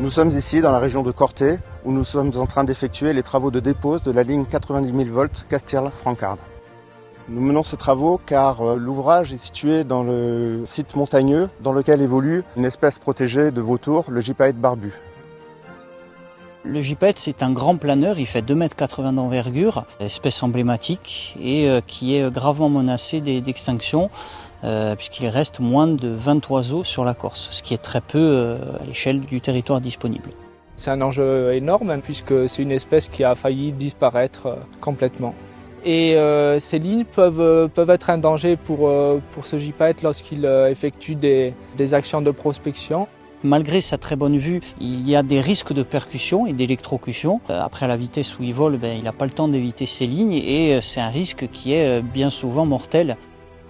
Nous sommes ici dans la région de Corté, où nous sommes en train d'effectuer les travaux de dépose de la ligne 90 000 volts Castiel-Francard. Nous menons ces travaux car l'ouvrage est situé dans le site montagneux dans lequel évolue une espèce protégée de vautours, le gypaète barbu. Le gypaète, c'est un grand planeur, il fait 2,80 m d'envergure, espèce emblématique et qui est gravement menacée d'extinction puisqu'il reste moins de 20 oiseaux sur la Corse, ce qui est très peu à l'échelle du territoire disponible. C'est un enjeu énorme puisque c'est une espèce qui a failli disparaître complètement. Et ces lignes peuvent être un danger pour ce gypaète lorsqu'il effectue des actions de prospection. Malgré sa très bonne vue, il y a des risques de percussion et d'électrocution. Après, à la vitesse où il vole, il n'a pas le temps d'éviter ces lignes et c'est un risque qui est bien souvent mortel.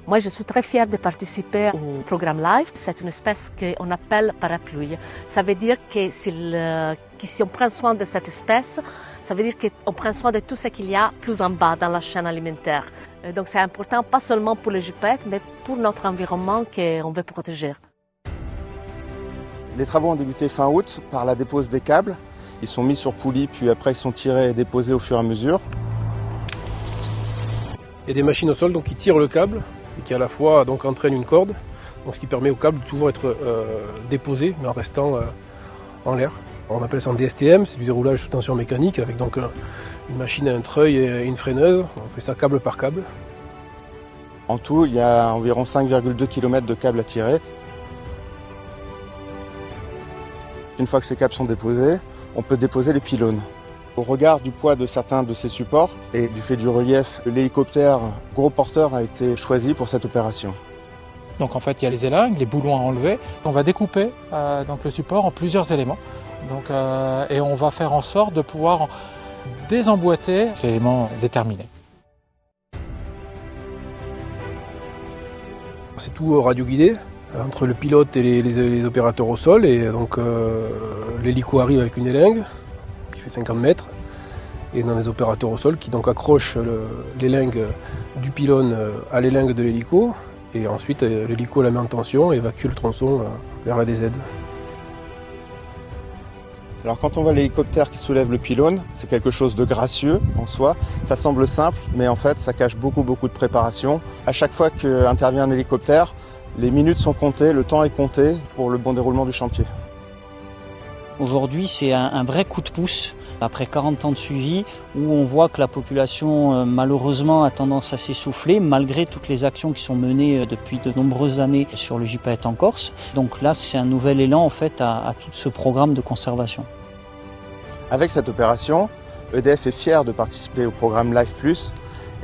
Moi, je suis très fière de participer au programme LIFE. C'est une espèce qu'on appelle parapluie. Ça veut dire que si on prend soin de cette espèce, ça veut dire qu'on prend soin de tout ce qu'il y a plus en bas dans la chaîne alimentaire. Donc c'est important, pas seulement pour le gypaète, mais pour notre environnement qu'on veut protéger. Les travaux ont débuté fin août par la dépose des câbles. Ils sont mis sur poulie, puis après ils sont tirés et déposés au fur et à mesure. Il y a des machines au sol qui tirent le câble et qui à la fois entraînent une corde, ce qui permet au câble de toujours être déposé mais en restant en l'air. On appelle ça en DSTM, c'est du déroulage sous tension mécanique avec une machine à un treuil et une freineuse. On fait ça câble par câble. En tout, il y a environ 5,2 km de câbles à tirer. Une fois que ces câbles sont déposés, on peut déposer les pylônes. Au regard du poids de certains de ces supports et du fait du relief, l'hélicoptère gros porteur a été choisi pour cette opération. Donc en fait, il y a les élingues, les boulons à enlever. On va découper le support en plusieurs éléments. Et on va faire en sorte de pouvoir désemboîter l'élément déterminé. C'est tout radio-guidé entre le pilote et les opérateurs au sol. Et l'hélico arrive avec une élingue qui fait 50 mètres. Et on a des opérateurs au sol qui accrochent l'élingue du pylône à l'élingue de l'hélico. Et ensuite, l'hélico la met en tension et évacue le tronçon vers la DZ. Alors quand on voit l'hélicoptère qui soulève le pylône, c'est quelque chose de gracieux en soi. Ça semble simple, mais en fait ça cache beaucoup de préparation. À chaque fois qu'intervient un hélicoptère, les minutes sont comptées, le temps est compté pour le bon déroulement du chantier. Aujourd'hui, c'est un vrai coup de pouce après 40 ans de suivi où on voit que la population malheureusement a tendance à s'essouffler malgré toutes les actions qui sont menées depuis de nombreuses années sur le gypaète en Corse. Donc là, c'est un nouvel élan en fait à tout ce programme de conservation. Avec cette opération, EDF est fier de participer au programme LIFE+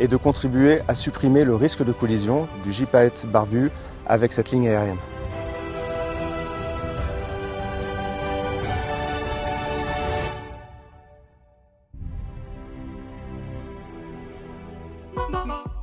et de contribuer à supprimer le risque de collision du gypaète barbu avec cette ligne aérienne. Mama.